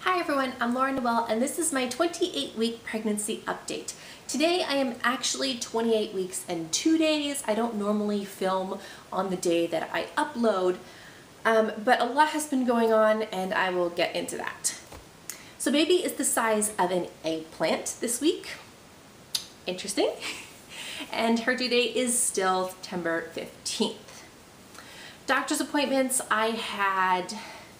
Hi everyone, I'm Noelle and this is my 28-week pregnancy update. Today I am actually 28 weeks and 2 days. I don't normally film on the day that I upload, but a lot has been going on and I will get into that. So baby is the size of an eggplant this week. Interesting. And her due date is still September 15th. Doctor's appointments I had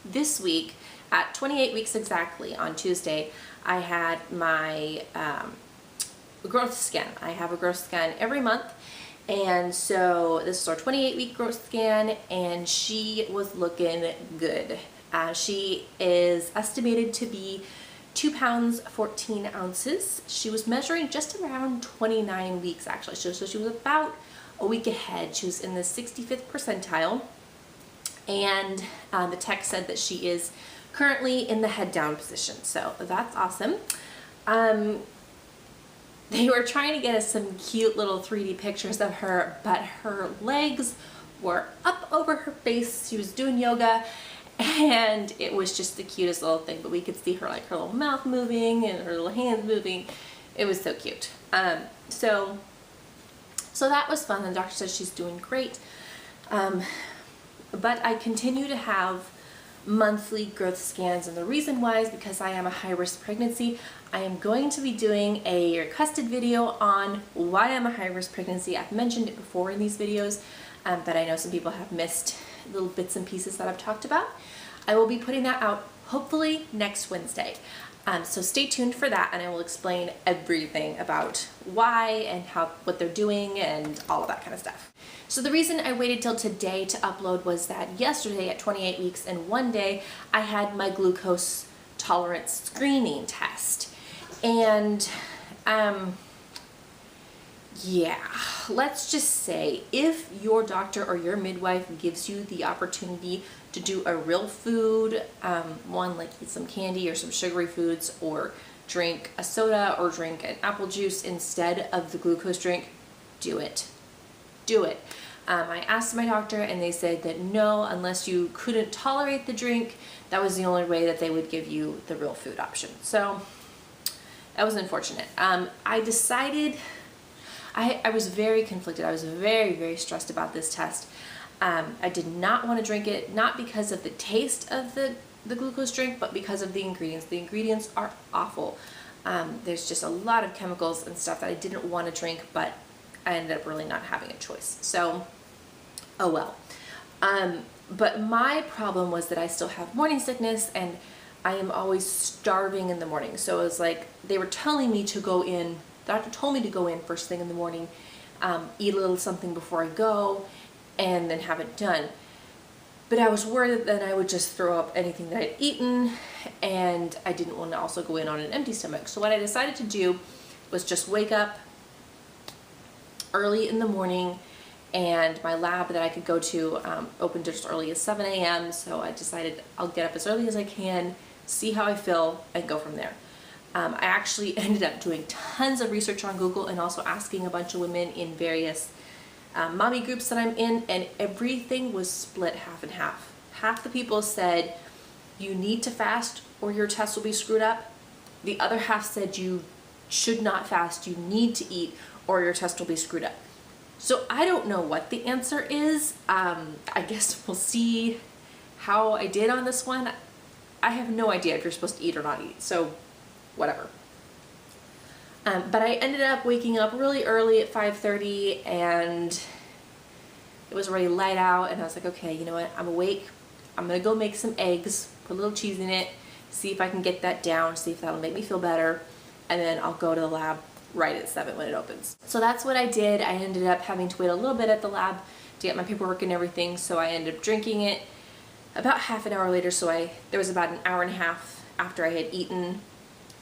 this week. At 28 weeks exactly, on Tuesday, I had my growth scan. I have a growth scan every month, and so this is our 28-week growth scan, and she was looking good. She is estimated to be 2 pounds 14 ounces. She was measuring just around 29 weeks actually, so she was about a week ahead. She was in the 65th percentile, and the tech said that she is currently in the head down position, so that's awesome. They were trying to get us some cute little 3D pictures of her, but her legs were up over her face. She was doing yoga and it was just the cutest little thing, but we could see her, like, her little mouth moving and her little hands moving. It was so cute. So that was fun. The doctor said she's doing great, but I continue to have monthly growth scans, and the reason why is because I am a high-risk pregnancy. I am going to be doing a requested video on why I'm a high-risk pregnancy. I've mentioned it before in these videos, but I know some people have missed little bits and pieces that I've talked about. I will be putting that out hopefully next Wednesday. So stay tuned for that, and I will explain everything about why and what they're doing and all of that kind of stuff. So the reason I waited till today to upload was that yesterday at 28 weeks and 1 day, I had my glucose tolerance screening test. And yeah, let's just say if your doctor or your midwife gives you the opportunity to do a real food, one like eat some candy or some sugary foods, or drink a soda or drink an apple juice instead of the glucose drink, do it. Do it. I asked my doctor and they said that no, unless you couldn't tolerate the drink, that was the only way that they would give you the real food option. So that was unfortunate. I decided, I was very conflicted. I was very, very stressed about this test. I did not want to drink it, not because of the taste of the glucose drink, but because of the ingredients. The ingredients are awful. There's just a lot of chemicals and stuff that I didn't want to drink, but I ended up really not having a choice. So, oh well. But my problem was that I still have morning sickness and I am always starving in the morning. So it was like they were telling me to go in, the doctor told me to go in first thing in the morning, eat a little something before I go, and then have it done. But I was worried that then I would just throw up anything that I'd eaten, and I didn't want to also go in on an empty stomach. So what I decided to do was just wake up early in the morning, and my lab that I could go to opened just early as 7 a.m. So I decided I'll get up as early as I can, see how I feel, and go from there. I actually ended up doing tons of research on Google and also asking a bunch of women in various mommy groups that I'm in, and everything was split half and half. Half the people said you need to fast or your test will be screwed up. The other half said you should not fast, you need to eat or your test will be screwed up. So I don't know what the answer is. I guess we'll see how I did on this one. I have no idea if you're supposed to eat or not eat, so whatever. But I ended up waking up really early at 5:30 and it was already light out, and I was like, okay, you know what, I'm awake. I'm gonna go make some eggs, put a little cheese in it, see if I can get that down, see if that'll make me feel better, and then I'll go to the lab right at 7 when it opens. So that's what I did. I ended up having to wait a little bit at the lab to get my paperwork and everything, so I ended up drinking it about half an hour later. So there was about an hour and a half after I had eaten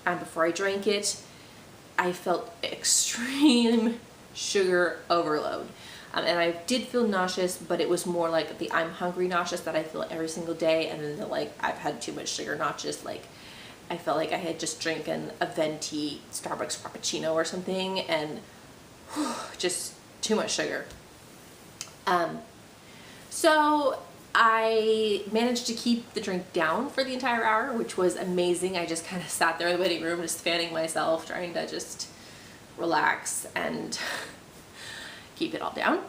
and before I drank it. I felt extreme sugar overload. And I did feel nauseous, but it was more like the I'm hungry nauseous that I feel every single day, and then the like I've had too much sugar nauseous, like I felt like I had just drinking a venti Starbucks Frappuccino or something, and just too much sugar. So I managed to keep the drink down for the entire hour, which was amazing. I just kind of sat there in the waiting room just fanning myself, trying to just relax and keep it all down.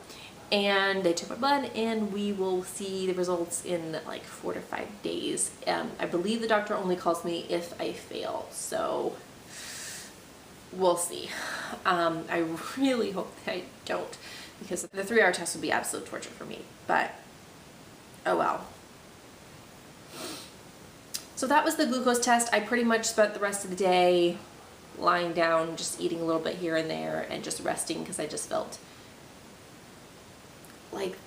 And they took my blood, and we will see the results in like 4 to 5 days. I believe the doctor only calls me if I fail, so we'll see. I really hope that I don't, because the 3-hour test would be absolute torture for me, but oh well. So that was the glucose test. I pretty much spent the rest of the day lying down, just eating a little bit here and there and just resting, because I just felt like,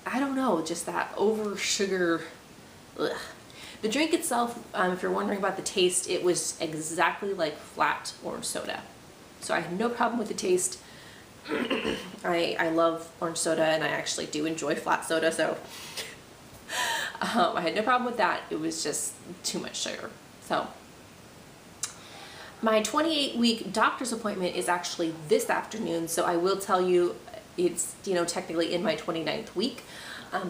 I don't know, just that over sugar. Ugh. The drink itself, if you're wondering about the taste, it was exactly like flat orange soda. So I had no problem with the taste. I love orange soda, and I actually do enjoy flat soda, so I had no problem with that. It was just too much sugar. So my 28-week doctor's appointment is actually this afternoon, so I will tell you, it's, you know, technically in my 29th week.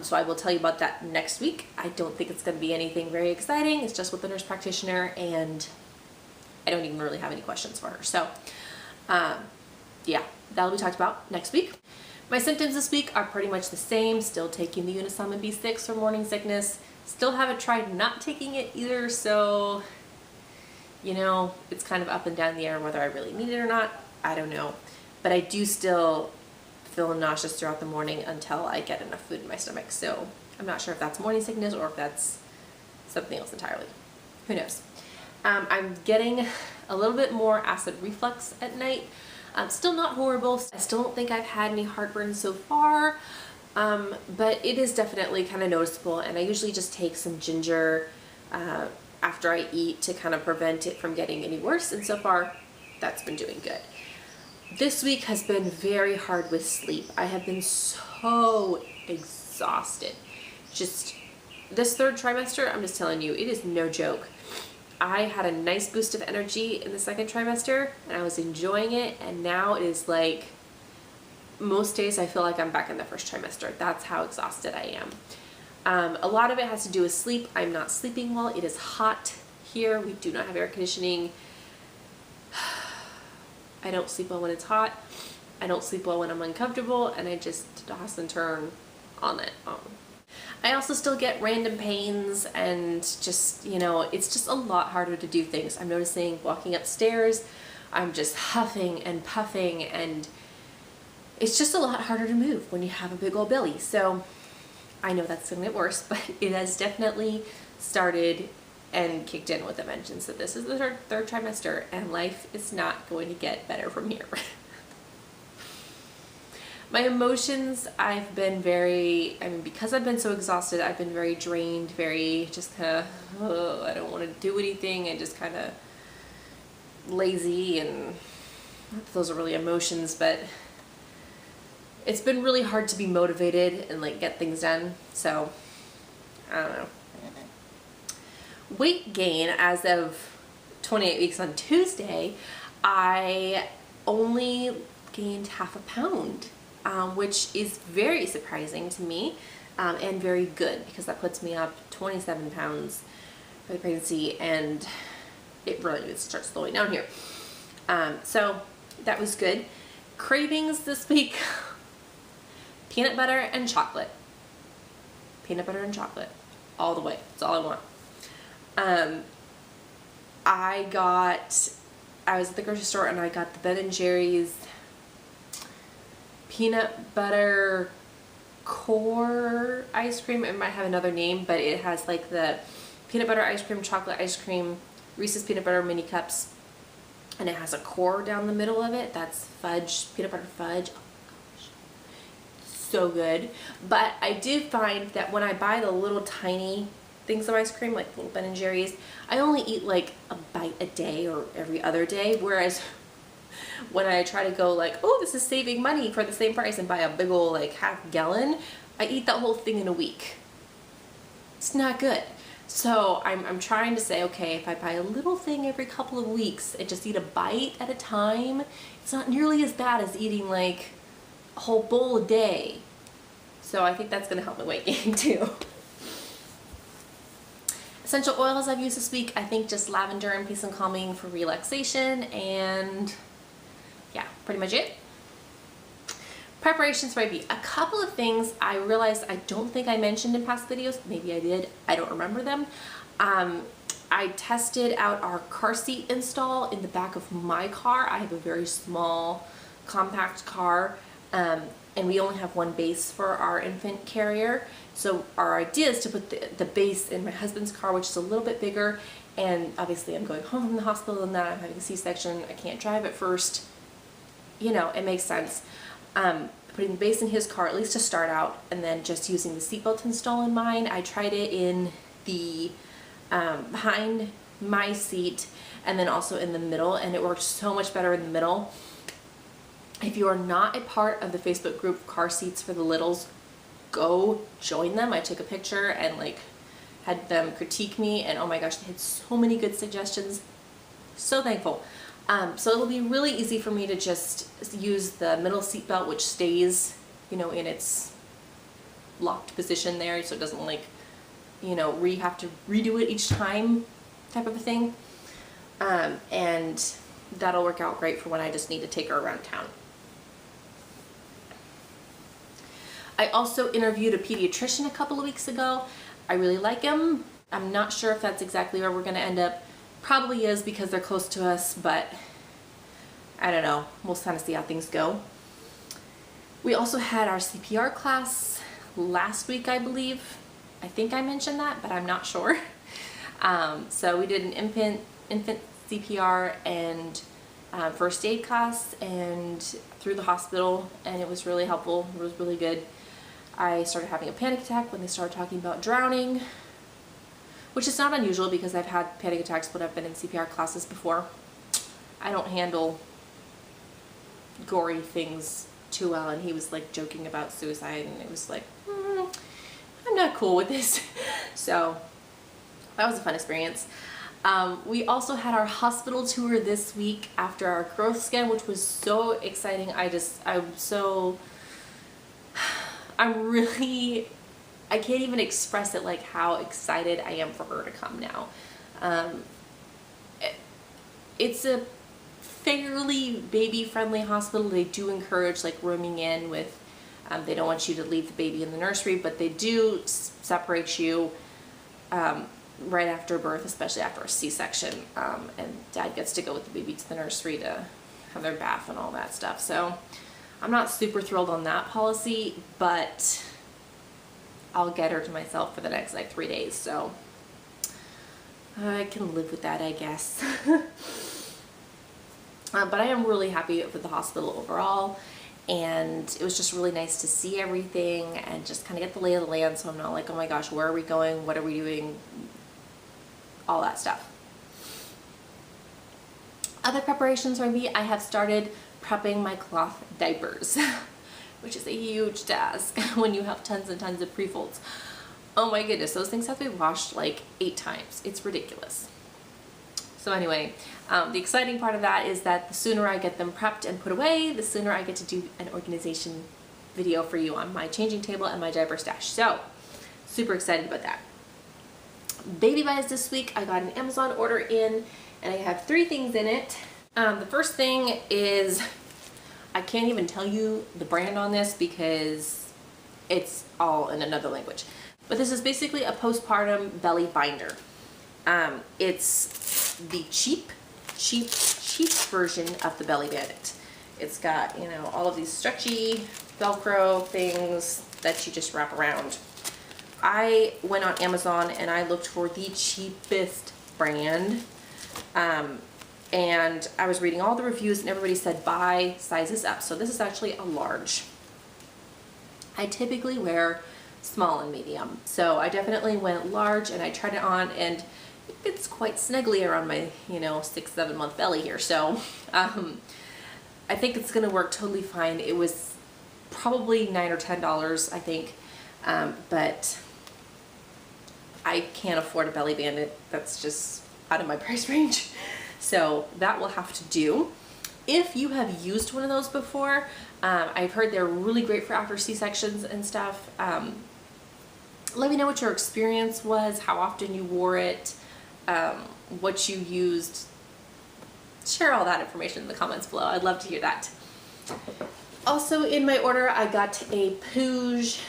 So I will tell you about that next week. I don't think it's going to be anything very exciting. It's just with the nurse practitioner, and I don't even really have any questions for her. So yeah, that'll be talked about next week. My symptoms this week are pretty much the same. Still taking the Unisomin B6 for morning sickness. Still haven't tried not taking it either, so, you know, it's kind of up and down the air whether I really need it or not. I don't know. But I do still feel nauseous throughout the morning until I get enough food in my stomach. So I'm not sure if that's morning sickness or if that's something else entirely. Who knows? I'm getting a little bit more acid reflux at night. Still not horrible. I still don't think I've had any heartburn so far, but it is definitely kind of noticeable, and I usually just take some ginger after I eat to kind of prevent it from getting any worse, and so far that's been doing good. This week has been very hard with sleep. I have been so exhausted. Just this 3rd trimester, I'm just telling you, it is no joke. I had a nice boost of energy in the 2nd trimester, and I was enjoying it, and now it is like most days I feel like I'm back in the 1st trimester. That's how exhausted I am. A lot of it has to do with sleep. I'm not sleeping well. It is hot here. We do not have air conditioning. I don't sleep well when it's hot. I don't sleep well when I'm uncomfortable, and I just toss and turn on it. I also still get random pains, and just, you know, it's just a lot harder to do things. I'm noticing walking upstairs, I'm just huffing and puffing, and it's just a lot harder to move when you have a big old belly. So I know that's going to get worse, but it has definitely started and kicked in with a vengeance. That this is the third trimester, and life is not going to get better from here. My emotions, I've been very, because I've been so exhausted, I've been very drained, very just kind of, I don't want to do anything, and just kind of lazy, and not that those are really emotions, but it's been really hard to be motivated and like get things done. So I don't know. Weight gain as of 28 weeks on Tuesday, I only gained half a pound, which is very surprising to me, and very good, because that puts me up 27 pounds for the pregnancy, and it really needs to start slowing down here. So that was good. Cravings this week, peanut butter and chocolate. Peanut butter and chocolate all the way. That's all I want. I was at the grocery store, and I got the Ben & Jerry's peanut butter core ice cream. It might have another name, but it has like the peanut butter ice cream, chocolate ice cream, Reese's peanut butter mini cups, and it has a core down the middle of it. That's fudge, peanut butter fudge. Oh my gosh, so good. But I did find that when I buy the little tiny things of ice cream, like little Ben & Jerry's, I only eat like a bite a day or every other day, whereas when I try to go like, oh, this is saving money for the same price, and buy a big old like half gallon, I eat that whole thing in a week. It's not good. So I'm trying to say, okay, if I buy a little thing every couple of weeks and just eat a bite at a time, it's not nearly as bad as eating like a whole bowl a day. So I think that's gonna help my weight gain too. Essential oils I've used this week, I think just lavender and peace and calming for relaxation, and yeah, pretty much it. Preparations for IB. A couple of things I realized I don't think I mentioned in past videos. Maybe I did. I don't remember them. I tested out our car seat install in the back of my car. I have a very small, compact car, and we only have one base for our infant carrier. So our idea is to put the base in my husband's car, which is a little bit bigger. And obviously I'm going home from the hospital and that I'm having a C-section. I can't drive at first. You know, it makes sense. Putting the base in his car, at least to start out, and then just using the seatbelt install in mine. I tried it in the behind my seat and then also in the middle, and it worked so much better in the middle. If you are not a part of the Facebook group Car Seats for the Littles, go join them. I took a picture and like had them critique me, and oh my gosh, they had so many good suggestions. So thankful. So it'll be really easy for me to just use the middle seat belt, which stays, you know, in its locked position there, so it doesn't like, you know, you have to redo it each time type of a thing. And that'll work out great for when I just need to take her around town. I also interviewed a pediatrician a couple of weeks ago. I really like him. I'm not sure if that's exactly where we're going to end up. Probably is because they're close to us, but I don't know. We'll kind of see how things go. We also had our CPR class last week, I believe. I think I mentioned that, but I'm not sure. So we did an infant CPR and first aid class and through the hospital, and it was really helpful. It was really good. I started having a panic attack when they started talking about drowning, which is not unusual because I've had panic attacks when I've been in CPR classes before. I don't handle gory things too well, and he was like joking about suicide, and it was like, I'm not cool with this. So that was a fun experience. We also had our hospital tour this week after our growth scan, which was so exciting. I can't even express it, like how excited I am for her to come now. It's a fairly baby-friendly hospital. They do encourage like rooming in with, they don't want you to leave the baby in the nursery, but they do separate you right after birth, especially after a C-section, and dad gets to go with the baby to the nursery to have their bath and all that stuff. So I'm not super thrilled on that policy, but I'll get her to myself for the next like 3 days, so I can live with that, I guess. But I am really happy with the hospital overall, and it was just really nice to see everything and just kind of get the lay of the land, so I'm not like, oh my gosh, where are we going, what are we doing, all that stuff. Other preparations for me, I have started prepping my cloth diapers, which is a huge task when you have tons and tons of pre-folds. Oh my goodness, those things have to be washed like 8 times. It's ridiculous. So anyway, the exciting part of that is that the sooner I get them prepped and put away, the sooner I get to do an organization video for you on my changing table and my diaper stash. So super excited about that. Baby buys this week. I got an Amazon order in, and I have 3 things in it. The first thing is, I can't even tell you the brand on this because it's all in another language. But this is basically a postpartum belly binder. It's the cheap version of the Belly Bandit. It's got, you know, all of these stretchy Velcro things that you just wrap around. I went on Amazon and I looked for the cheapest brand. And I was reading all the reviews and everybody said buy sizes up. So this is actually a large. I typically wear small and medium. So I definitely went large and I tried it on, and it fits quite snugly around my, you know, 6-7 month belly here. So I think it's gonna work totally fine. It was probably $9 or $10, I think. But I can't afford a Belly Bandit. That's just out of my price range. So that will have to do. If you have used one of those before, I've heard they're really great for after C-sections and stuff. Let me know what your experience was, how often you wore it, what you used. Share all that information in the comments below. I'd love to hear that. Also in my order, I got a Puig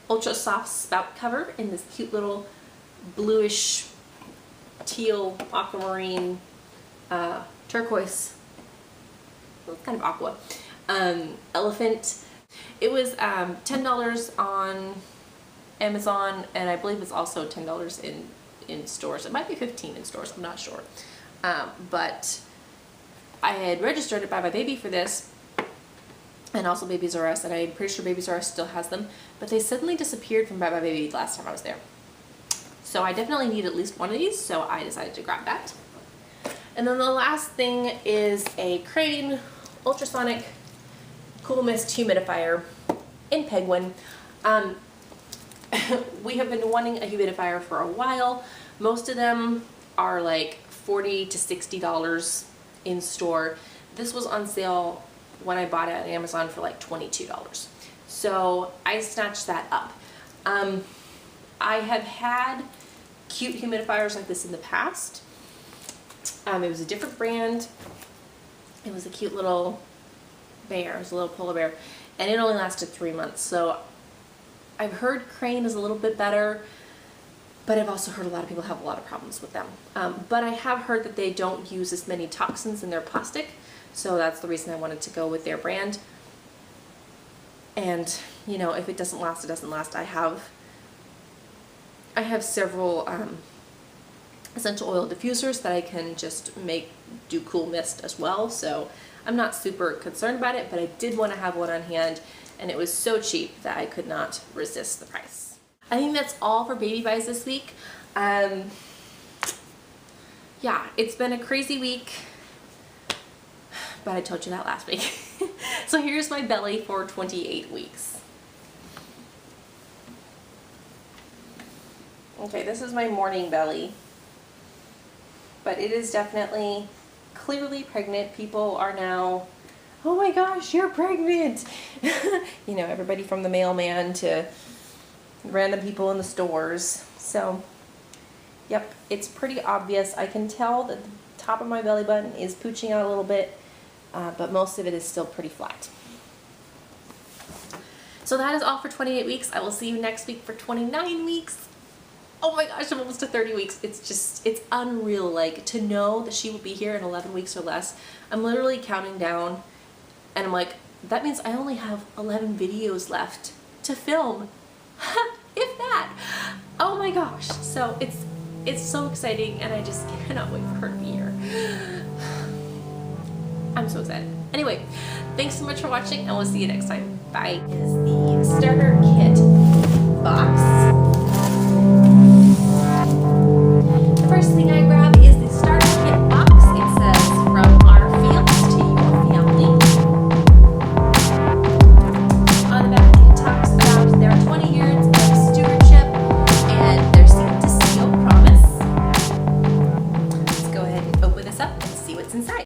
ultra soft spout cover in this cute little bluish teal aquamarine turquoise, kind of aqua, elephant. It was $10 on Amazon, and I believe it's also $10 in stores. It might be $15 in stores, I'm not sure. But I had registered at Buy My Baby for this, and also Babies R Us, and I'm pretty sure Babies R Us still has them, but they suddenly disappeared from Buy My Baby last time I was there. So I definitely need at least one of these, so I decided to grab that. And then the last thing is a Crane Ultrasonic Cool Mist Humidifier in Penguin. We have been wanting a humidifier for a while. Most of them are like $40 to $60 in store. This was on sale when I bought it on Amazon for like $22. So I snatched that up. I have had cute humidifiers like this in the past. It was a different brand. It was a cute little bear. It was a little polar bear, and it only lasted 3 months. So I've heard Crane is a little bit better, but I've also heard a lot of people have a lot of problems with them. But I have heard that they don't use as many toxins in their plastic, so that's the reason I wanted to go with their brand. And you know, if it doesn't last, it doesn't last. I have several essential oil diffusers that I can just do cool mist as well, so I'm not super concerned about it, but I did want to have one on hand, and it was so cheap that I could not resist the price. I think that's all for baby buys this week. Yeah, it's been a crazy week, but I told you that last week. So here's my belly for 28 weeks. Okay, this is my morning belly, but it is definitely clearly pregnant. People are now, oh my gosh, you're pregnant. You know, everybody from the mailman to random people in the stores. So, yep, it's pretty obvious. I can tell that the top of my belly button is pooching out a little bit, but most of it is still pretty flat. So that is all for 28 weeks. I will see you next week for 29 weeks. Oh my gosh, I'm almost to 30 weeks. It's unreal, like, to know that she will be here in 11 weeks or less. I'm literally counting down, and I'm like, that means I only have 11 videos left to film. If that. Oh my gosh. So it's so exciting, and I just cannot wait for her to be here. I'm so excited. Anyway, thanks so much for watching, and we'll see you next time. Bye. Is the starter kit box.